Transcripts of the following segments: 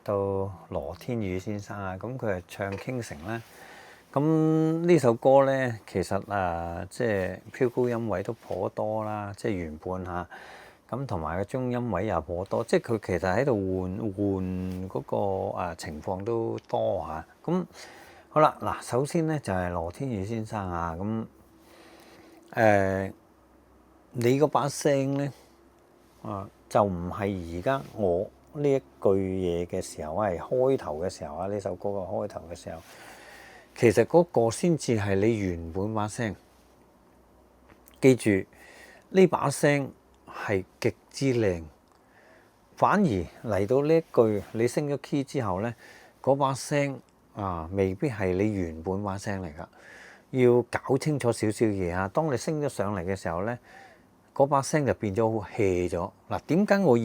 到羅天宇先生啊，咁佢係唱傾城啦。咁呢首歌咧，其實即係飄高音位都頗多啦，即係原伴嚇。咁同埋個中音位又頗多，即係佢其實喺度換嗰個情況都多嚇。咁好啦，嗱，首先咧就係羅天宇先生啊，咁你嗰把聲咧就唔係而家我呢一句嘢嘅時候係開頭嘅時候啊，呢首歌嘅開頭嘅時候，其實嗰個先至係你原本把聲。記住呢把聲係極之靚，反而嚟到呢一句你升咗 key 之後咧，嗰把聲未必係你原本把聲嚟㗎，要搞清楚少少嘢啊！當你升咗上嚟嘅時候咧，嗰把聲就變咗好 hea 咗。嗱，點解我要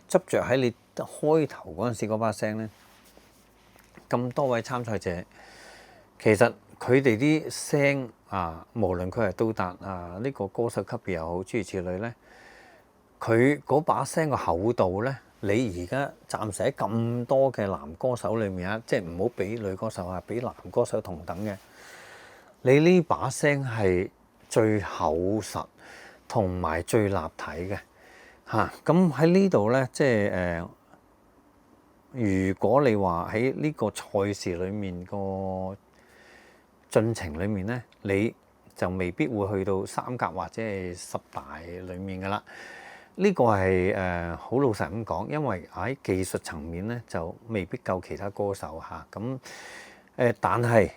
執着喺你開頭嗰陣時嗰把聲咧？咁多位參賽者，其實佢哋啲聲無論佢係到達呢個歌手級別又好，諸如此類咧，佢嗰把聲個厚度咧，你而家暫時喺咁多嘅男歌手裏面啊，即係唔好俾女歌手啊，俾男歌手同等嘅，你呢把聲係最厚實同埋最立體嘅嚇。咁喺呢度咧，即係如果你話喺呢個賽事裏面個進程裏面咧，你就未必會去到三甲或者係十大裏面噶啦。呢個係好老實咁講，因為喺技術層面咧就未必夠其他歌手嚇。咁但係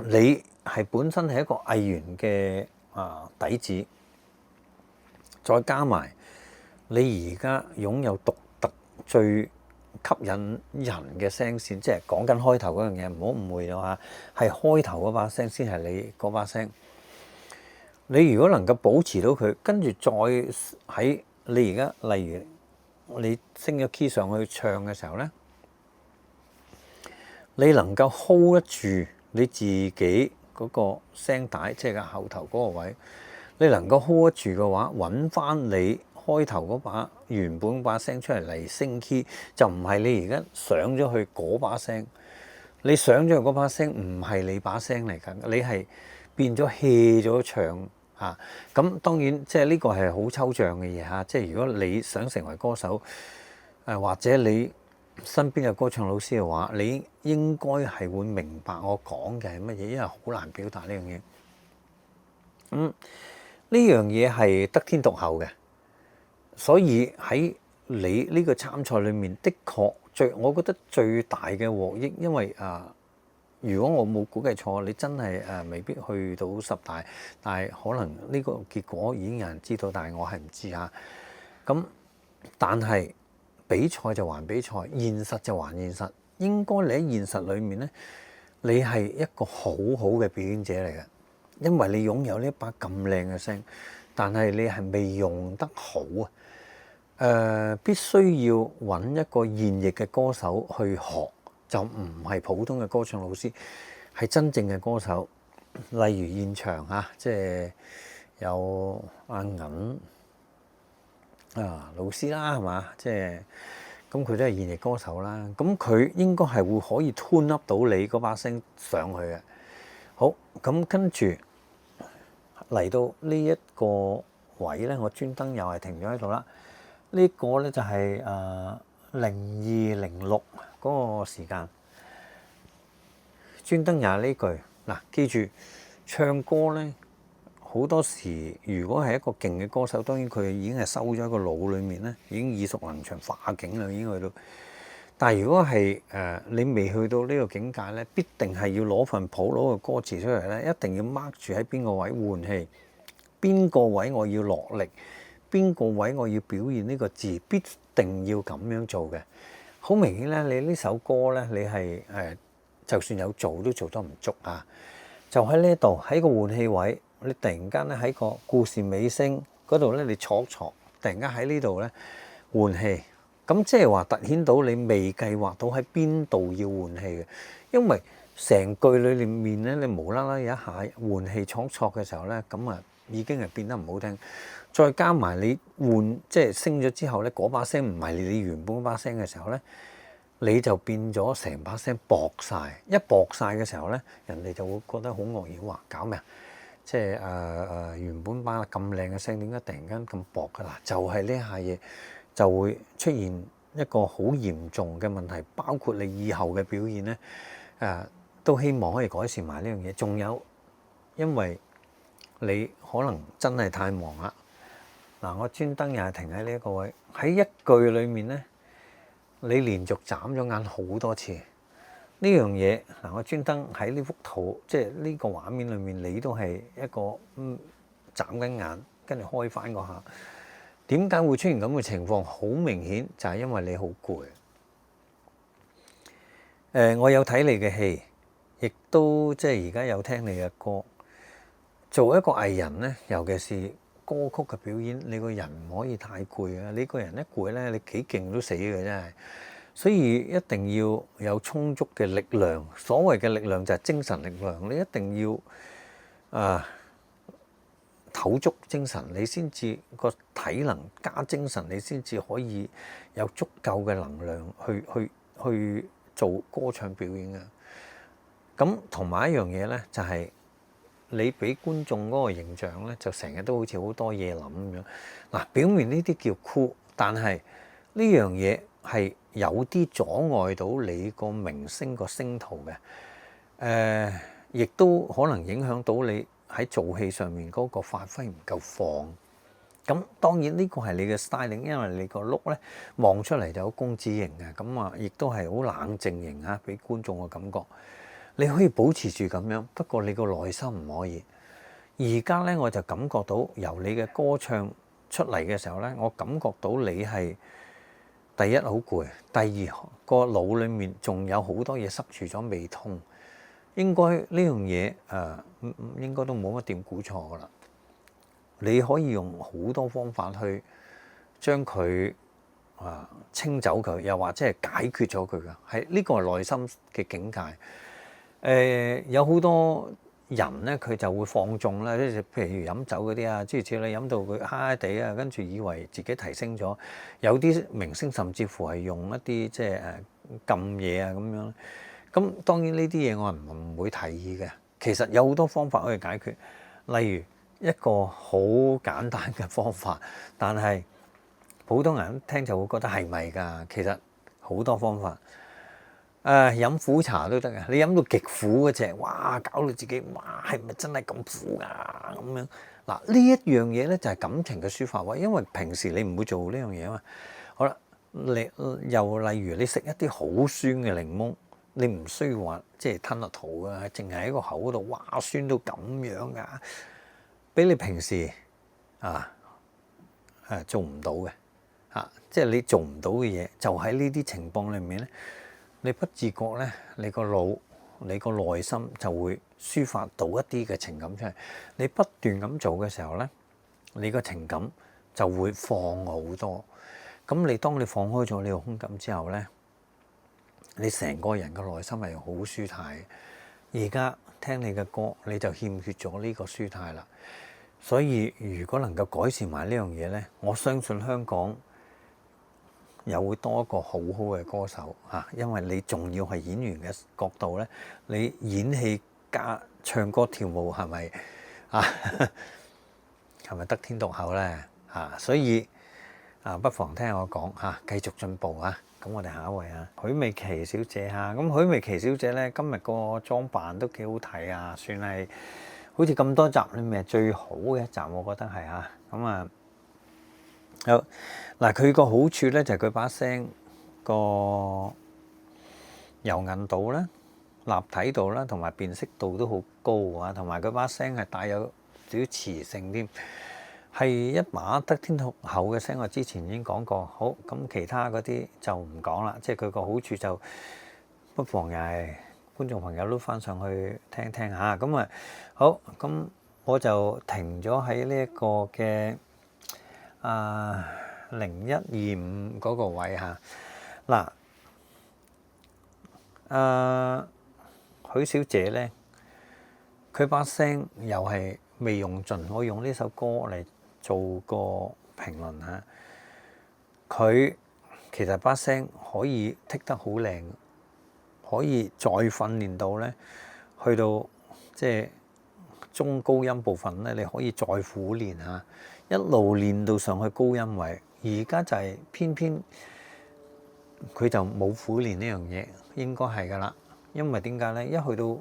你係本身係一個藝員嘅底子，再加埋你而家擁有獨特最吸引人嘅聲線，即係講緊開頭嗰樣嘢，唔好誤會咗嚇，係開頭嗰把聲先係你嗰把聲。你如果能夠保持到佢，跟住再喺你而家，例如你升咗 key 上去唱嘅時候咧，你能夠 hold 得住你自己嗰個聲帶，即係個後頭嗰個位，你能夠 hold 得住嘅話，揾翻你開頭嗰把原本把聲出嚟升 key，就唔係你而家上咗去嗰把聲。你上咗去嗰把聲唔係你把聲嚟㗎，你係變咗 hea 咗唱嚇。咁當然即係呢個係好抽象嘅嘢嚇。即係如果你想成為歌手，或者你身邊嘅歌唱老師嘅話，你應該係會明白我講嘅係乜嘢，因為好難表達呢樣嘢。呢樣嘢係得天獨厚嘅，所以喺你呢個參賽裏面，的確我覺得最大嘅獲益，因為如果我冇估計錯，你真係未必去到十大，但係可能呢個結果已經有人知道，但係我係唔知嚇。咁但係比賽就還比賽，現實就還現實。應該你喺現實裏面咧，你係一個好好嘅表演者嚟嘅，因為你擁有呢一把咁靚嘅聲，但係你係未用得好啊。必須要揾一個現役嘅歌手去學，就唔係普通嘅歌唱老師，係真正嘅歌手。例如現場嚇，即係有阿銀老師啦，係嘛？即係咁佢都係現役歌手啦。咁佢應該係會可以 tune up 到你嗰把聲上去嘅。好，咁跟住嚟到呢一個位咧，我專登又係停咗喺度啦。呢個咧就係0206嗰個時間，專登又係呢句嗱。記住唱歌咧，好多時如果係一個勁嘅歌手，當然佢已經係收咗喺個腦裏面咧，已經耳熟能詳化境啦，已經去到。但係如果係你未去到呢個境界咧，必定係要攞份譜攞個歌詞出嚟咧，一定要 mark 住喺邊個位換氣，邊個位我要落力，邊個位我要表現呢個字，必定要咁樣做嘅。好明顯咧，你呢首歌咧，你係就算有做都做得唔足啊！就喺呢度喺個換氣位，你突然間咧喺個故事尾聲嗰度咧，你錯，突然間喺呢度咧換氣，咁即係話突顯到你未計劃到喺邊度要換氣嘅，因為成句裏面咧，你無啦啦有一下換氣錯嘅時候咧，咁已經係變得唔好聽。再加埋你換即係升咗之後咧，嗰把聲唔係你原本嗰把聲嘅時候咧，你就變咗成把聲薄晒。一薄晒嘅時候咧，人哋就會覺得好愕然，話搞咩啊？即係原本把咁靚嘅聲，點解突然間咁薄㗎啦？就係呢下嘢就會出現一個好嚴重嘅問題，包括你以後嘅表現咧，都希望可以改善埋呢樣嘢。仲有，因為你可能真係太忙啦。嗱，我專登又係停喺呢一個位，喺一句裡面咧，你連續眨咗眼好多次。呢樣嘢嗱，我專登喺呢幅圖，即係呢個畫面裏面，你都係一個眨緊眼，跟住開翻個下。點解會出現咁嘅情況？好明顯就係因為你好攰。我有睇你嘅戲，亦都即係而家有聽你嘅歌。做一個藝人咧，尤其是歌曲嘅表演，你個人唔可以太攰啊！你個人一攰咧，你幾勁都死嘅真係。所以一定要有充足嘅力量，所謂嘅力量就係精神力量。你一定要唞足精神，你先至個體能加精神，你先至可以有足夠嘅能量去做歌唱表演嘅。咁同埋一樣嘢咧，就係你俾觀眾嗰個形象咧，就成日都好似好多嘢諗咁樣。嗱，表面呢啲叫酷，但係呢樣嘢係有啲阻礙到你個明星個星途嘅，亦都可能影響到你喺做戲上面嗰個發揮唔夠放。咁當然呢個係你嘅 styling，因為你個 look 咧望出嚟就好公子型嘅，咁啊亦都係好冷靜型啊，俾觀眾嘅感覺。你可以保持住咁樣，不過你個內心唔可以。而家咧我就感覺到由你嘅歌唱出嚟嘅時候咧，我感覺到你係第一好攰，第二個腦裡面仲有好多嘢塞住咗未通。應該呢樣嘢應該都冇乜點估錯噶啦。你可以用好多方法去將佢清走佢，又或者係解決咗佢噶。係呢個係內心嘅境界。有好多人咧，佢就會放縱啦，即係譬如飲酒嗰啲啊，諸如此類，飲到佢嗨嗨地啊，跟住以為自己提升咗。有啲明星甚至乎係用一啲即係禁嘢啊咁樣。咁當然呢啲嘢我係唔會提議嘅。其實有好多方法可以解決，例如一個好簡單嘅方法，但係普通人聽就會覺得係咪㗎？其實好多方法。飲苦茶都得嘅，你飲到極苦嗰隻，哇！搞到自己，哇！係咪真係咁苦啊？咁樣嗱，呢一樣嘢咧就係感情嘅抒發位，因為平時你唔會做呢樣嘢啊嘛。好啦，又例如你食一啲好酸嘅檸檬，你唔需要話即係吞落肚啊，淨係喺個口度，哇！酸到咁樣㗎，俾你平時做唔到嘅即係你做唔到嘅嘢，就喺呢啲情況裏面咧。你不自覺咧，你個腦、你個內心就會抒發到一啲嘅情感出嚟。你不斷咁做嘅時候咧，你個情感就會放好多。咁當你放開咗你個胸襟之後咧，你成個人嘅內心係好舒泰。而家聽你嘅歌，你就欠缺咗呢個舒泰啦。所以如果能夠改善埋呢樣嘢咧，我相信香港又會多一個好好嘅歌手因為你仲要係演員嘅角度咧，你演戲加唱歌跳舞係咪係咪得天獨厚咧所以不妨聽我講繼續進步咁我哋下一位許美琪小姐咁許美琪小姐咧今日個裝扮都幾好睇算係好似咁多集裏面最好嘅一集，我覺得係咁好嗱，佢個好處咧就係佢把聲個柔韌度啦、立體度啦，同埋辨識度都好高同埋佢把聲係帶有少少磁性添，係一把得天獨厚嘅聲。我之前已經講過，好咁其他嗰啲就唔講啦。即係佢個好處就不妨又係觀眾朋友都翻上去聽聽下。咁好咁我就停咗喺呢一個嘅0125嗰個位嗱，許小姐咧，佢把聲又係未用盡，我用呢首歌嚟做個評論佢其實把聲可以剔得好靚，可以再訓練到咧，去到即係中高音部分咧，你可以再苦練下，一路練到上去高音位。而家就係偏偏佢就冇苦練呢樣嘢，應該係㗎啦。因為點解咧？一去到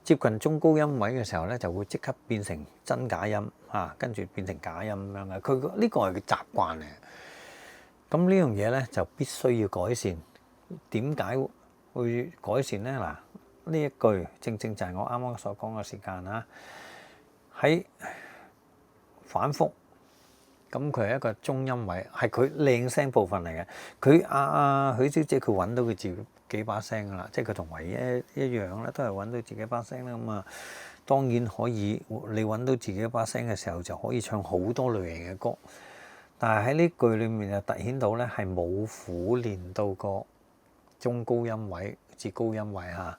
接近中高音位嘅時候咧，就會即刻變成真假音啊，跟住變成假音咁樣嘅。佢呢個係個習慣嚟。咁呢樣嘢咧就必須要改善。點解會改善咧？嗱，呢一句正正就係我啱啱所講嘅時間啊，喺反覆。咁佢係一個中音位，係佢靚聲部分嚟嘅。佢許小姐佢揾到佢自己把聲噶啦，即係佢同唯一一樣咧，都係揾到自己把聲啦。咁啊，當然可以，你揾到自己把聲嘅時候，就可以唱好多類型嘅歌。但係喺呢句裏面就突顯到咧，係冇苦練到個中高音位至高音位嚇。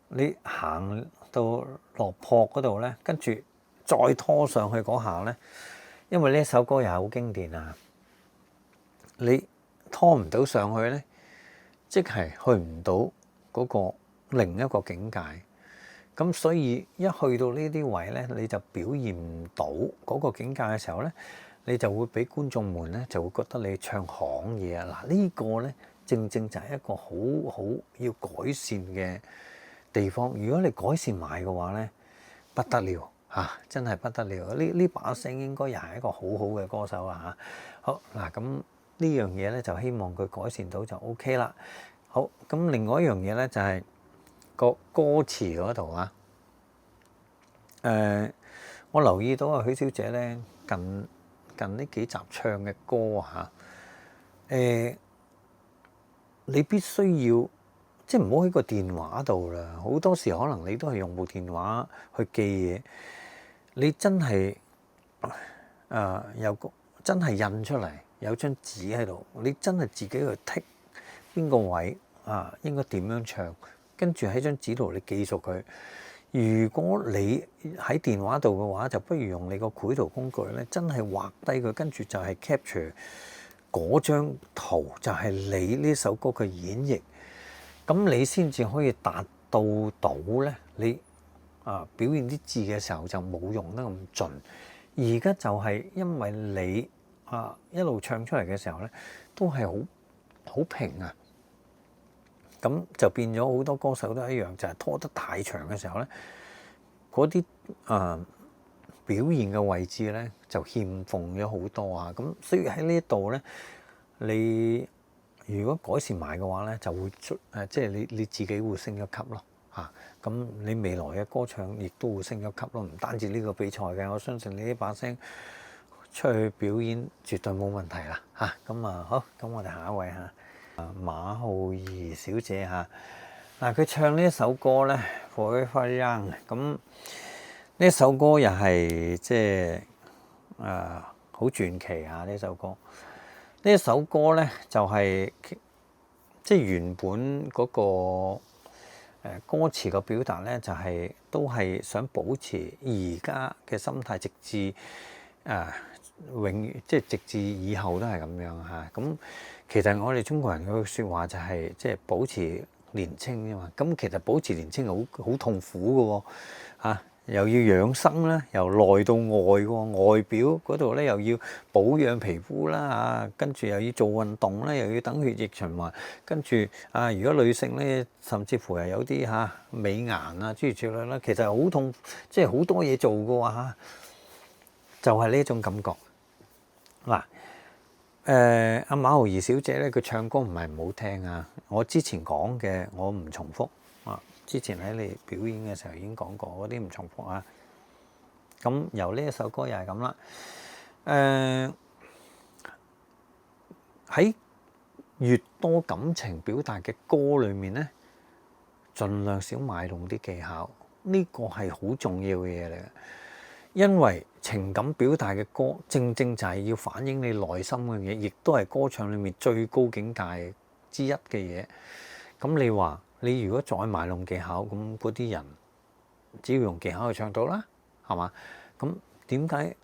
你行到落坡嗰度咧，跟住再拖上去嗰下咧。因為呢一首歌又係好經典啊！你拖唔到上去咧，即係去唔到嗰個另一個境界。咁所以一去到呢啲位咧，你就表現唔到嗰個境界嘅時候咧，你就會俾觀眾們咧就會覺得你唱行嘢啊！嗱，呢個咧正正就係一個好要改善嘅地方。如果你改善埋嘅話咧，不得了。真係不得了！呢把聲應該又係一個好好嘅歌手啊！好嗱，咁呢樣嘢咧就希望佢改善到就 OK 啦。好，咁另外一樣嘢咧就係個歌詞嗰度啊。我留意到啊，許小姐咧近呢幾集唱嘅歌嚇，你必須要即係唔好喺個電話度啦。好多時可能你都係用部電話去記嘢。你真係有個真係印出嚟，有張紙喺度，你真係自己去剔邊個位應該點樣唱，跟住喺張紙度你記熟佢。如果你喺電話度嘅話，就不如用你個繪圖工具咧，真係畫低佢，跟住就係 capture 嗰張圖，就係你呢首歌嘅演繹，咁你先至可以達到咧你。表現啲字嘅時候就冇用得咁盡，而家就係因為你一路唱出嚟嘅時候咧，都係好平啊，咁就變咗好多歌手都一樣，就係拖得太長嘅時候咧，嗰啲表現嘅位置咧就欠奉咗好多啊，咁所以喺呢一度咧，你如果改善埋嘅話咧，就會即係你自己會升一級咯。咁你未來嘅歌唱亦都會升一級咯，唔單止呢個比賽嘅，我相信你呢把聲出去表演絕對冇問題啦咁好，咁我哋下一位馬浩兒小姐嗱，佢唱呢一首歌咧 Forever Young， 咁呢一首歌又係即係好傳奇呢首歌。呢一首歌咧就係即係原本嗰個。歌詞嘅表達咧就係都係想保持而家嘅心態，直至永遠，即係直至以後都係咁樣咁其實我哋中國人嘅説話就係即係保持年青啫嘛。咁其實保持年青係好痛苦嘅喎又要養生啦，由內到外喎，外表嗰度咧又要保養皮膚啦跟住又要做運動啦，又要等血液循環，跟住如果女性咧，甚至乎係有啲美顏諸如此類啦，其實好痛，即係好多嘢做嘅喎就係呢一種感覺。嗱，阿馬浩兒小姐咧，佢唱歌唔係唔好聽我之前講嘅我唔重複之前喺你表演嘅時候已經講過，嗰啲唔重複咁由呢一首歌又係咁啦。喺越多感情表達嘅歌裏面咧，盡量少賣弄啲技巧，呢個係好重要嘅嘢嚟嘅。因為情感表達嘅歌，正正就係要反映你內心嘅嘢，亦都係歌唱裏面最高境界之一嘅嘢。咁你話？你如果再賣弄技巧，咁嗰啲人只要用技巧去唱到啦，係嘛？咁點解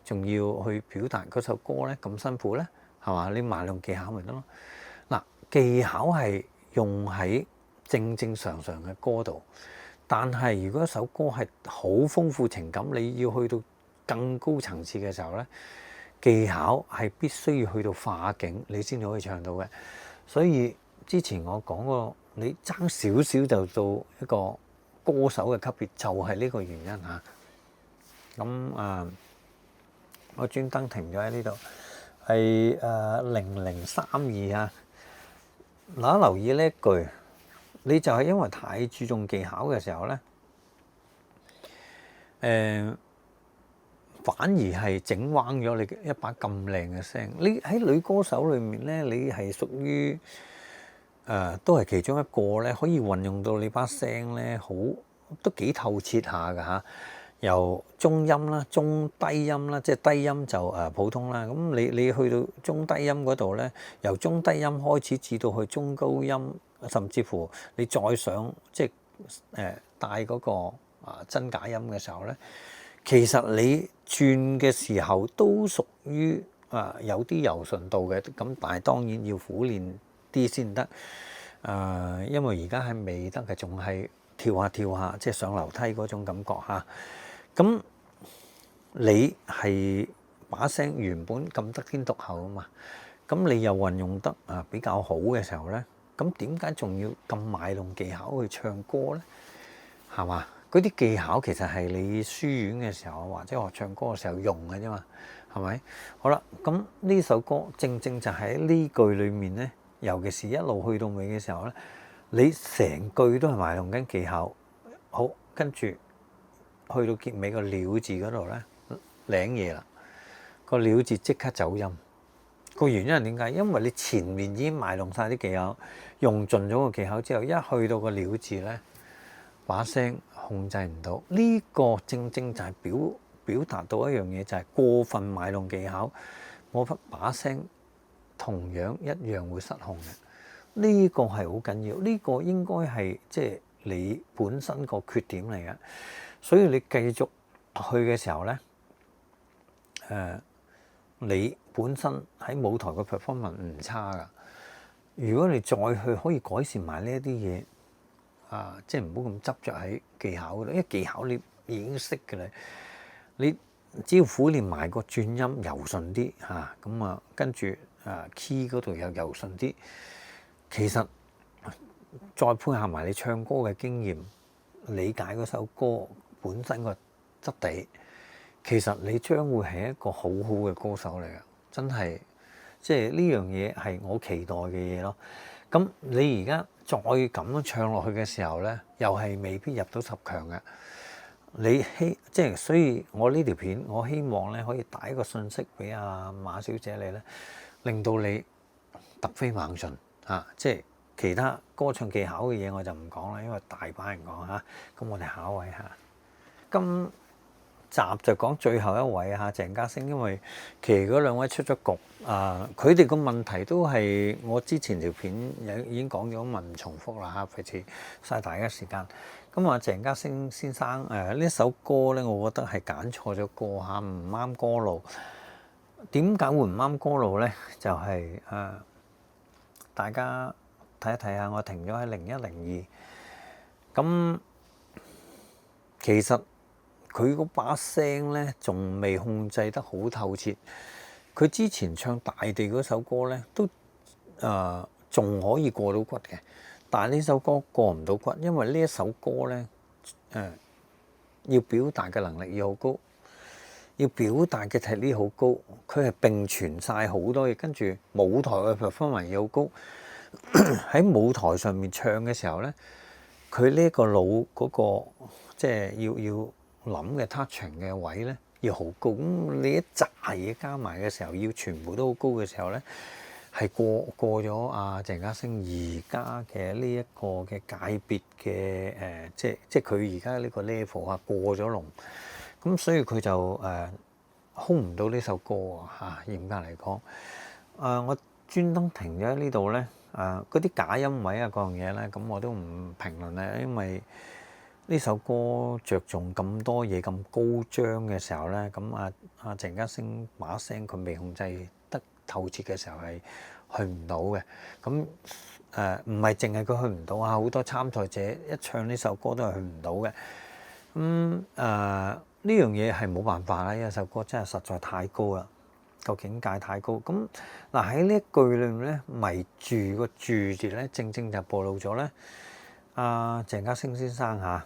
仲要去表達嗰首歌咧咁辛苦咧？係嘛？你賣弄技巧咪得咯。嗱，技巧係用喺正正常常嘅歌度，但係如果一首歌係好豐富情感，你要去到更高層次嘅時候咧，技巧係必須要去到化境，你先至可以唱到嘅。所以之前我講過，你爭少少就到一個歌手嘅級別，就係呢個原因嚇。咁我專登停咗喺呢度，係0032啊。嗱，留意呢一句，你就係因為太注重技巧嘅時候咧，反而係整彎咗你一把咁靚嘅聲。你喺女歌手裏面咧，你係屬於都係其中一個咧，可以運用到你把聲咧，好都幾透徹下㗎嚇。由中音啦、中低音啦，即係低音就普通啦。咁你去到中低音嗰度咧，由中低音開始至到去中高音，甚至乎你再上即係帶嗰個真假音嘅時候咧，其實你轉嘅時候都屬於有啲柔順度嘅。咁但係當然要苦練啲先得。因為而家係未得嘅，仲係跳下跳下，即係上樓梯嗰種感覺嚇。咁你係把聲原本咁得天獨厚啊嘛，咁你又運用得比較好嘅時候咧，咁點解仲要咁賣弄技巧去唱歌咧？係嘛？嗰啲技巧其實係你書院嘅時候或者學唱歌嘅時候用嘅啫嘛，係咪？好啦，咁呢首歌正正就喺呢句裡面咧，尤其是一路去到尾嘅時候咧，你成句都係賣弄緊技巧。好，跟住去到結尾個了字嗰度咧，領嘢啦，個了字即刻走音。個原因係點解？因為你前面已經賣弄晒啲技巧，用盡咗個技巧之後，一去到個了字咧，把聲控制唔到。呢個正正就係表達到一樣嘢，就係過分賣弄技巧，我把聲同樣一樣會失控嘅。呢個係好緊要，呢個應該係即係你本身個缺點嚟嘅。所以你繼續去嘅時候咧，你本身喺舞台嘅 performance 唔差噶。如果你再去可以改善埋呢一啲嘢，即係唔好咁執着喺技巧嗰度，因為技巧你已經識嘅啦。你只要苦練埋個轉音柔順啲嚇，咁跟住key 嗰度又柔順啲，其實再配合埋你唱歌嘅經驗，理解嗰首歌本身個質地，其實你將會係一個好好嘅歌手嚟嘅，真係即係呢樣嘢係我期待嘅嘢咯。咁你而家再咁樣唱落去嘅時候咧，又係未必入到10強嘅。你即係所以我呢條片我希望咧可以帶一個信息俾阿馬小姐你咧，令到你突飛猛進嚇。即係其他歌唱技巧嘅嘢我就唔講啦，因為大把人講嚇。咁我哋下一位嚇，今集就講最後一位嚇，鄭家聲，因為其餘嗰2位出咗局，佢哋個問題都係我之前條片已經講咗，唔重複啦嚇，費事嘥大家時間。咁鄭家聲先生呢首歌咧，我覺得係揀錯咗歌嚇，唔啱歌路。點解會唔啱歌路咧？就係大家睇一睇下，我停咗喺0102。咁其實佢嗰把聲咧，仲未控制得好透徹。佢之前唱大地嗰首歌咧，都仲可以過到骨嘅。但係呢首歌過唔到骨，因為呢一首歌咧，要表達嘅能力要好高，要表達嘅體力好高，佢係並存晒好多嘢，跟住舞台嘅 performance 又好高。喺舞台上面唱嘅時候咧，佢呢個腦嗰個即係要諗嘅 touching 嘅位咧，要好高。咁你一紮嘢加埋嘅時候，要全部都好高嘅時候咧，係過咗鄭家聲而家嘅呢一個嘅界別嘅即係佢而家呢個 level 過咗龍。咁所以佢就hold 唔到呢首歌嚴格嚟講，我專登停咗喺呢度咧。嗰啲假音位嗰樣嘢咧，咁我都唔評論咧，因為呢首歌着重咁多嘢咁高張嘅時候咧，咁鄭家聲把聲佢未控制得透徹嘅時候係去唔到嘅。咁唔係淨係佢去唔到啊，好多參賽者一唱呢首歌都係去唔到嘅。呢樣嘢係冇辦法啦，因為首歌真係實在太高啦，個境界太高。咁嗱喺呢一句裏面咧，迷住個住字咧，正正就暴露咗咧。鄭家星先生嚇，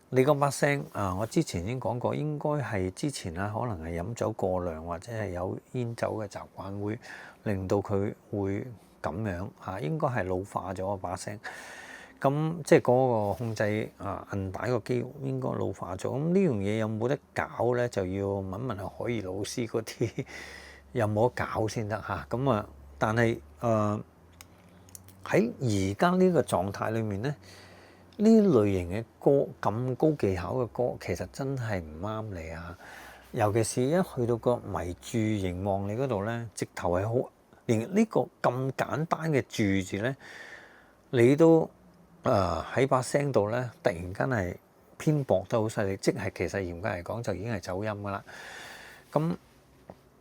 你嗰把聲我之前已經講過，應該係之前可能係飲酒過量或者係有煙酒嘅習慣，會令到佢會咁樣應該係老化咗把聲。咁即係嗰個控制韌帶個肌肉應該老化咗。咁呢樣嘢有冇得搞咧？就要問問海怡老師嗰啲有冇得搞先得嚇。咁但係喺而家呢個狀態裏面咧，呢類型嘅歌咁高技巧嘅歌，其實真係唔啱你啊！尤其是一去到個迷住凝望你嗰度咧，直頭係好連呢個咁簡單嘅住字咧，你都喺把聲度咧，突然間係偏薄得好犀利，即係其實嚴格嚟講就已經係走音噶啦。咁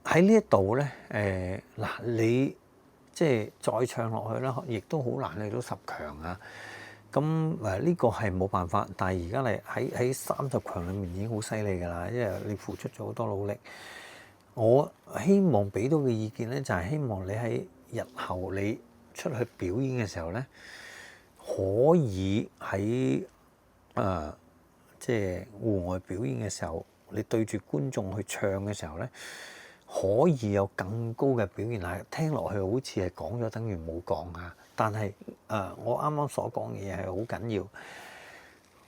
喺呢一度咧，你即係再唱落去啦，亦都好難去到十強啊！咁呢個係冇辦法，但係而家你喺30強裏面已經好犀利㗎啦，因為你付出咗好多努力。我希望俾到嘅意見咧，就係希望你喺日後你出去表演嘅時候咧，可以喺即係戶外表演嘅時候，你對住觀眾去唱嘅時候咧，可以有更高嘅表現。係聽落去好似係講咗，等於冇講啊！但係我啱啱所講嘅嘢係好緊要。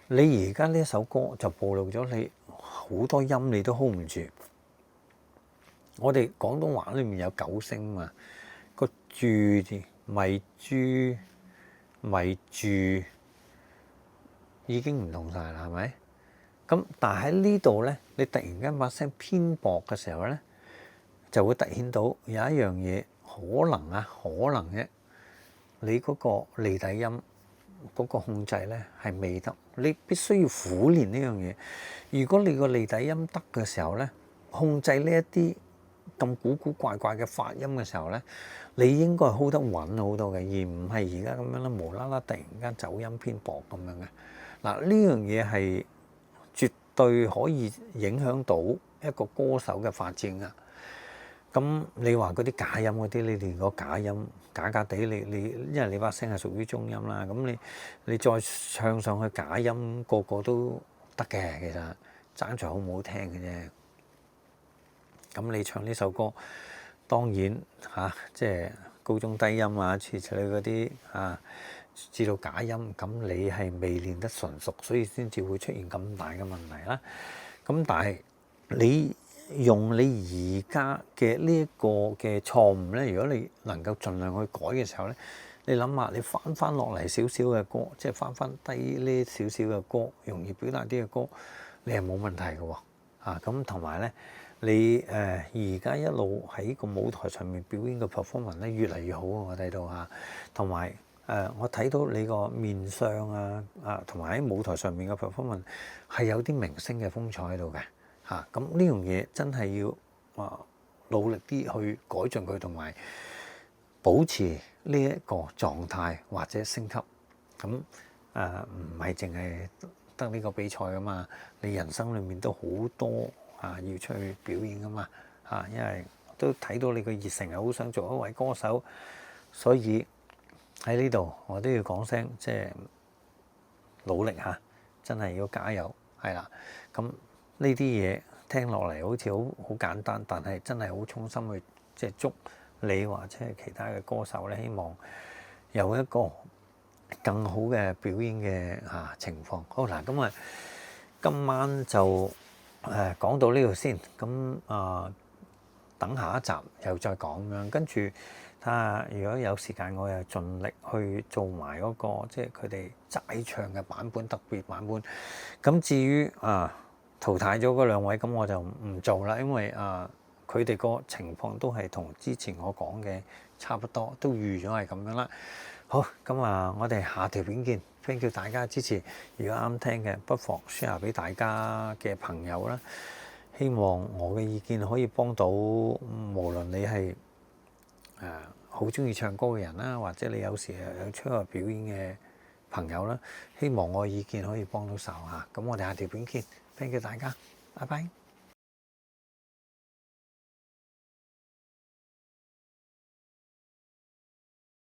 你而家呢一首歌就暴露咗你好多音你都 hold 唔住。我哋廣東話裏面有9聲嘛，個住字迷住已經唔同晒啦，係咪？咁但係喺呢度咧，你突然間把聲偏薄嘅時候咧，就會突顯到有一樣嘢可能啫。你嗰個離底音嗰個控制咧係未得，你必須要苦練呢樣嘢。如果你個離底音得嘅時候咧，控制呢一啲咁古古怪怪嘅發音嘅時候咧，你應該係 hold 得穩好多嘅，而唔係而家咁樣啦，無啦啦突然間走音偏薄咁樣嘅。嗱，呢樣嘢係絕對可以影響到一個歌手嘅發展㗎。咁你話嗰啲假音嗰啲，你連個假音假地，你因為你把聲係屬於中音啦，咁你再唱上去假音，個個都得嘅，其實爭在好唔好聽嘅啫。咁你唱呢首歌，當然即係高中低音諸如此類嗰啲知道假音，咁你係未練得純熟，所以先至會出現咁大嘅問題啦。咁但係你用你而家嘅呢一個嘅錯誤咧，如果你能夠盡量去改嘅時候咧，你諗下，你翻落嚟少少嘅歌，即係翻低呢少少嘅歌，容易表達啲嘅歌，你係冇問題嘅喎。咁同埋咧，你而家一路喺個舞台上面表演嘅 performance 咧，越嚟越好啊！我睇到同埋我睇到你個面相同埋喺舞台上面嘅 performance 係有啲明星嘅風采喺度嘅。咁呢樣嘢真係要努力啲去改進佢，同埋保持呢一個狀態或者升級。咁唔係淨係得呢個比賽噶嘛，你人生裏面都好多要出去表演噶嘛。因為都睇到你個熱誠係好想做一位歌手，所以喺呢度我都要講聲，即係努力真係要加油，係啦。咁呢啲嘢聽落嚟好似好簡單，但係真係好衷心去即係祝你或者係其他嘅歌手咧，希望有一個更好嘅表演嘅情況。好嗱，咁今晚就講到呢度先。咁等下一集又再講咁樣，跟住睇下如果有時間，我又盡力去做埋嗰個即係佢哋齋唱嘅版本，特別版本。咁至於淘汰咗嗰兩位，咁我就唔做啦，因為佢哋個情況都係同之前我講嘅差不多，都預咗係咁樣啦。好，咁我哋下條片見。Thank you大家支持，如果啱聽嘅，不妨 share 俾大家嘅朋友啦。希望我嘅意見可以幫到，無論你係好中意唱歌嘅人啦，或者你有時有出去表演嘅朋友啦，希望我嘅意見可以幫到手嚇。咁我哋下條片見，thank you大家，拜拜。